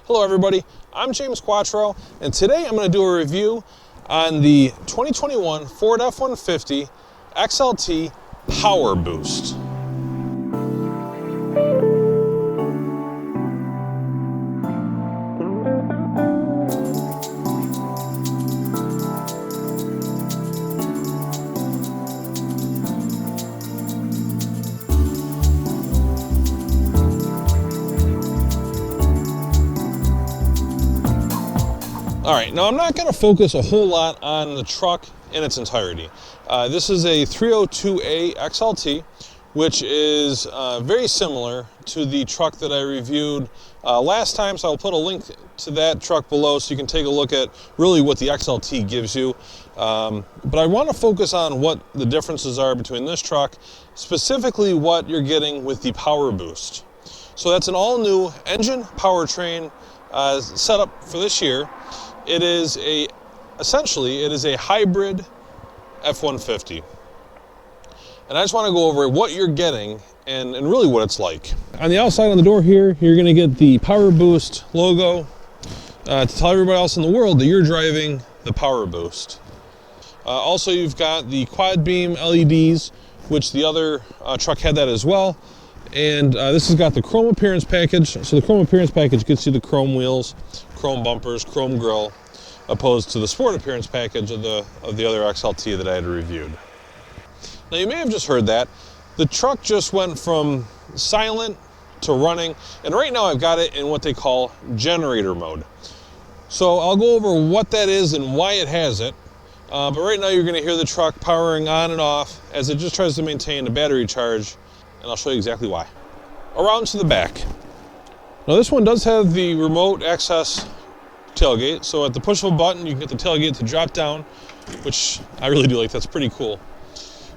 Hello everybody, I'm James Quattro, and today I'm going to do a review on the 2021 Ford F-150 XLT Powerboost. All right, now I'm not going to focus a whole lot on the truck in its entirety. This is a 302A XLT, which is very similar to the truck that I reviewed last time, so I'll put a link to that truck below so you can take a look at really what the XLT gives you. But I want to focus on what the differences are between this truck, specifically what you're getting with the Powerboost. So that's an all-new engine powertrain setup for this year. It is essentially a hybrid F-150. And I just want to go over what you're getting and really what it's like. On the outside on the door here, you're going to get the Powerboost logo to tell everybody else in the world that you're driving the Powerboost. Also, you've got the quad beam LEDs, which the other truck had that as well. And this has got the chrome appearance package. So the chrome appearance package gets you the chrome wheels, chrome bumpers, chrome grille, opposed to the sport appearance package of the other XLT that I had reviewed. Now you may have just heard that. The truck just went from silent to running, and right now I've got it in what they call generator mode. So I'll go over what that is and why it has it. But right now you're going to hear the truck powering on and off as it just tries to maintain a battery charge, and I'll show you exactly why. Around to the back. Now this one does have the remote access tailgate, so at the push of a button you can get the tailgate to drop down, which I really do like. That's pretty cool.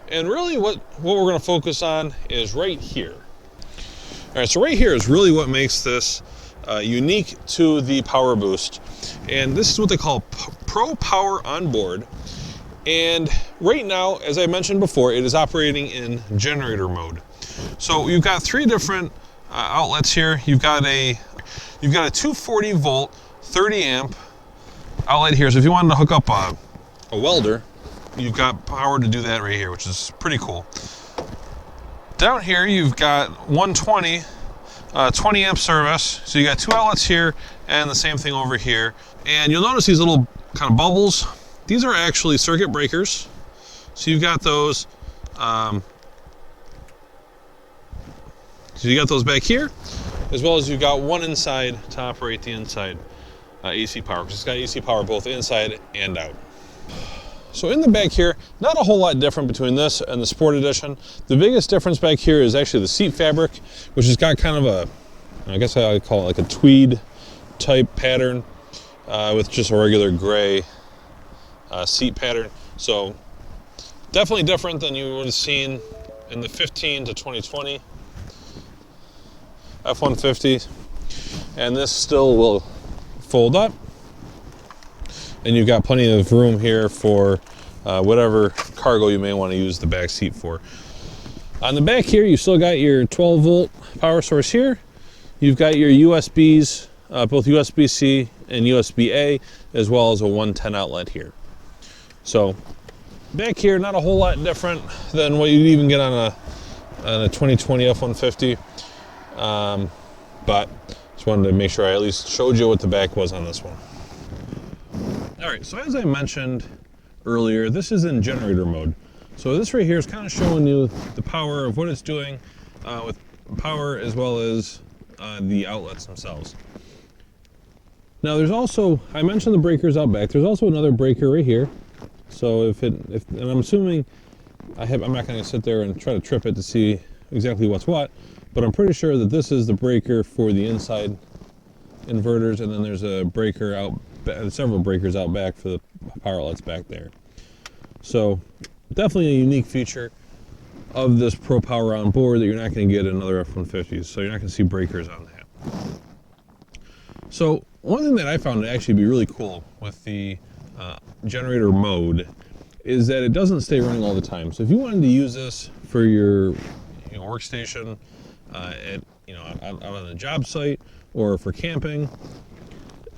And really what we're going to focus on is right here. All right, so right here is really what makes this unique to the Powerboost, and this is what they call Pro Power Onboard. And right now, as I mentioned before, it is operating in generator mode. So you've got three different outlets here. You've got a 240 volt 30 amp outlet here. So if you wanted to hook up a welder, you've got power to do that right here, which is pretty cool. Down here you've got 120 20 amp service. So you got two outlets here and the same thing over here. And you'll notice these little kind of bubbles. These are actually circuit breakers. So you've got those. So you got those back here, as well as you've got one inside to operate the inside AC power, because it's got AC power both inside and out. So in the back here, not a whole lot different between this and the Sport Edition. The biggest difference back here is actually the seat fabric, which has got kind of a, I guess I would call it like a tweed type pattern with just a regular gray seat pattern. So definitely different than you would have seen in the 15 to 2020 F-150. And this still will fold up. And you've got plenty of room here for whatever cargo you may want to use the back seat for. On the back here, you still got your 12 volt power source here. You've got your USBs, both USB-C and USB-A, as well as a 110 outlet here. So back here, not a whole lot different than what you'd even get on a 2020 F-150. But just wanted to make sure I at least showed you what the back was on this one. All right, so as I mentioned earlier, this is in generator mode. So this right here is kind of showing you the power of what it's doing with power, as well as the outlets themselves. Now there's also, I mentioned the breakers out back. There's also another breaker right here. So and I'm assuming, I'm not gonna sit there and try to trip it to see exactly what's what, but I'm pretty sure that this is the breaker for the inside inverters, and then there's a breaker out, several breakers out back for the power outlets back there. So definitely a unique feature of this Pro Power Onboard that you're not going to get in other F-150s. So you're not going to see breakers on that. So one thing that I found to actually be really cool with the generator mode is that it doesn't stay running all the time. So if you wanted to use this for your workstation out on the job site or for camping,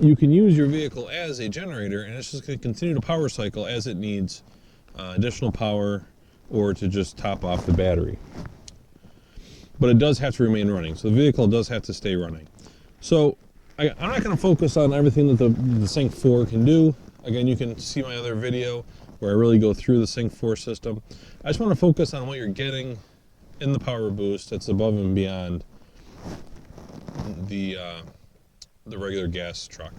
you can use your vehicle as a generator, and it's just going to continue to power cycle as it needs additional power or to just top off the battery. But it does have to remain running, so the vehicle does have to stay running. So I'm not going to focus on everything that the Sync 4 can do. Again, you can see my other video where I really go through the Sync 4 system. I just want to focus on what you're getting in the Powerboost that's above and beyond the regular gas truck.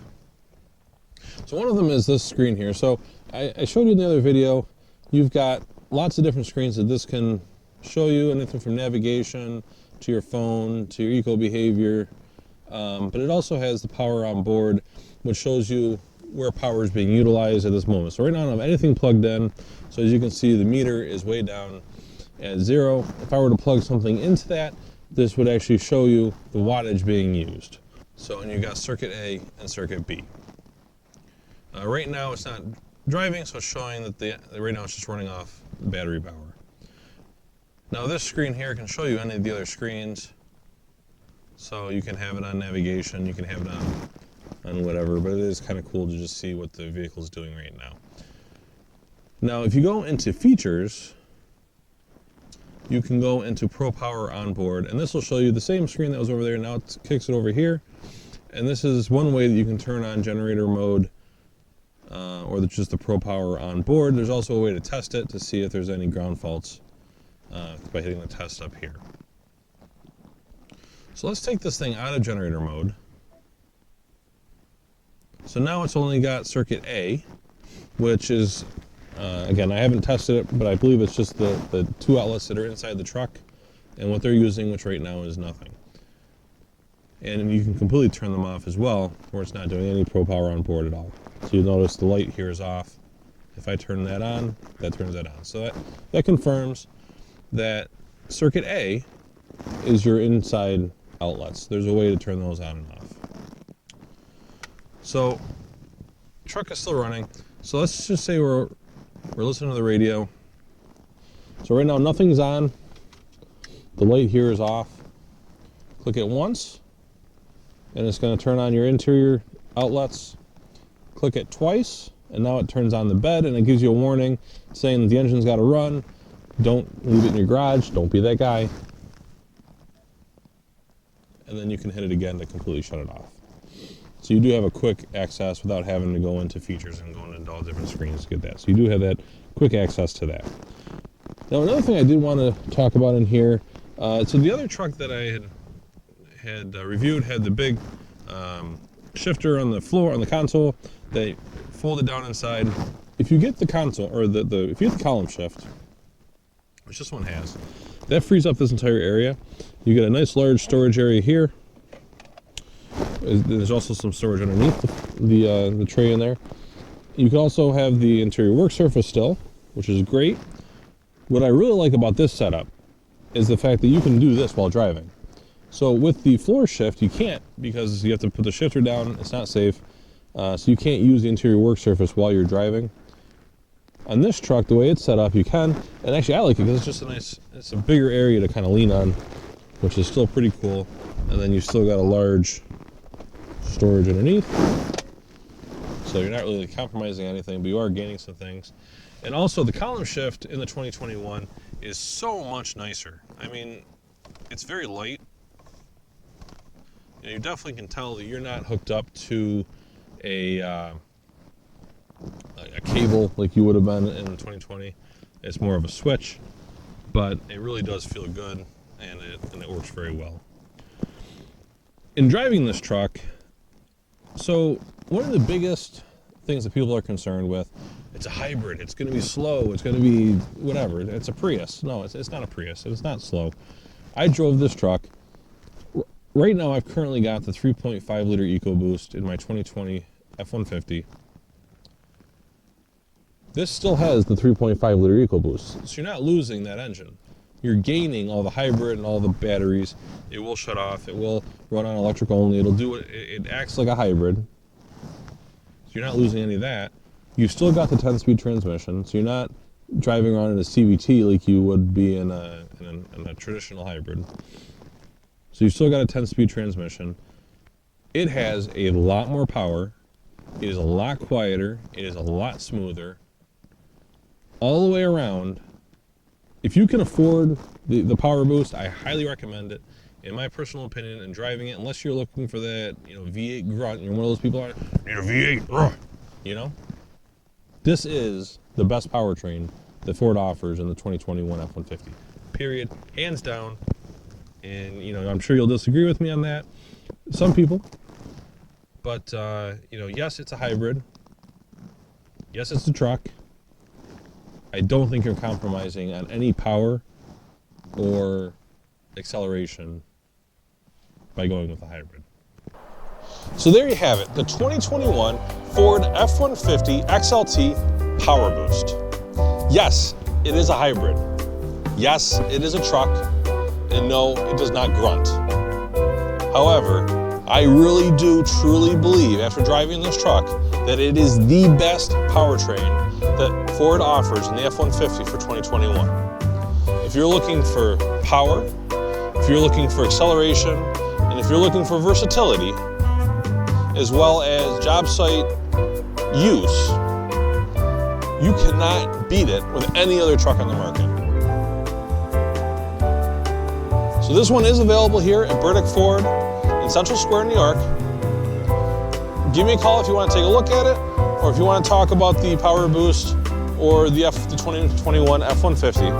So one of them is this screen here. So I showed you in the other video, you've got lots of different screens that this can show you, anything from navigation to your phone to your eco behavior. But it also has the power on board, which shows you where power is being utilized at this moment. So right now I don't have anything plugged in. So as you can see, the meter is way down at 0. If I were to plug something into that, this would actually show you the wattage being used. So, and you've got circuit A and circuit B. Right now it's not driving, so it's showing that right now it's just running off battery power. Now this screen here can show you any of the other screens. So you can have it on navigation, you can have it on whatever, but it is kind of cool to just see what the vehicle is doing right now. Now if you go into features, you can go into Pro Power Onboard, and this will show you the same screen that was over there. Now it kicks it over here, and this is one way that you can turn on generator mode, or just the Pro Power Onboard. There's also a way to test it to see if there's any ground faults by hitting the test up here. So let's take this thing out of generator mode. So now it's only got circuit A, which is, again, I haven't tested it, but I believe it's just the 2 outlets that are inside the truck and what they're using, which right now is nothing. And you can completely turn them off as well, where it's not doing any Pro Power on board at all. So you'll notice the light here is off. If I turn that on, that turns that on. So that confirms that circuit A is your inside outlets. There's a way to turn those on and off. So truck is still running. So let's just say we're listening to the radio. So right now nothing's on. The light here is off. Click it once, and it's going to turn on your interior outlets. Click it twice, and now it turns on the bed, and it gives you a warning saying that the engine's got to run. Don't leave it in your garage. Don't be that guy. And then you can hit it again to completely shut it off. So you do have a quick access without having to go into features and going into all different screens to get that. So you do have that quick access to that. Now another thing I did want to talk about in here, so the other truck that I had reviewed had the big shifter on the floor, on the console, that folded down inside. If you get the console, or if you get the column shift, which this one has, that frees up this entire area. You get a nice large storage area here. There's also some storage underneath the tray in there. You can also have the interior work surface still, which is great. What I really like about this setup is the fact that you can do this while driving. So with the floor shift, you can't, because you have to put the shifter down. It's not safe. So you can't use the interior work surface while you're driving. On this truck, the way it's set up, you can. And actually, I like it because it's just it's a bigger area to kind of lean on, which is still pretty cool. And then you've still got a large storage underneath. So you're not really compromising anything, but you are gaining some things. And also the column shift in the 2021 is so much nicer. I mean, it's very light. You definitely can tell that you're not hooked up to a cable like you would have been in 2020. It's more of a switch, but it really does feel good, and it works very well. In driving this truck, so one of the biggest things that people are concerned with, it's a hybrid, it's going to be slow, it's going to be whatever, it's a Prius. No, it's not a Prius, it's not slow. I drove this truck. Right now I've currently got the 3.5 liter EcoBoost in my 2020 F-150. This still has the 3.5 liter EcoBoost, so you're not losing that engine. You're gaining all the hybrid and all the batteries. It will shut off, it will run on electric only, it'll do it acts like a hybrid. So you're not losing any of that. You've still got the 10-speed transmission, so you're not driving around in a CVT like you would be in a traditional hybrid. So you've still got a 10-speed transmission. It has a lot more power. It is a lot quieter. It is a lot smoother. All the way around. If you can afford the Powerboost, I highly recommend it. In my personal opinion, and driving it, unless you're looking for that, V8 grunt, you're one of those people that need a V8, This is the best powertrain that Ford offers in the 2021 F-150. Period. Hands down. And, I'm sure you'll disagree with me on that. Some people. But, yes, it's a hybrid. Yes, it's a truck. I don't think you're compromising on any power or acceleration by going with a hybrid. So there you have it, the 2021 Ford F-150 XLT Powerboost. Yes, it is a hybrid. Yes, it is a truck. And no, it does not grunt. However, I really do truly believe, after driving this truck, that it is the best powertrain that Ford offers in the F-150 for 2021. If you're looking for power, if you're looking for acceleration, and if you're looking for versatility, as well as job site use, you cannot beat it with any other truck on the market. So this one is available here at Burdick Ford in Central Square, New York. Give me a call if you want to take a look at it, or if you want to talk about the Powerboost or the 2021 F-150.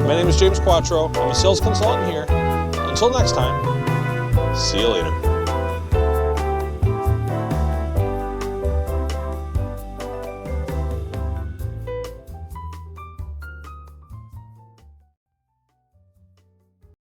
My name is James Quattro. I'm a sales consultant here. Until next time, see you later.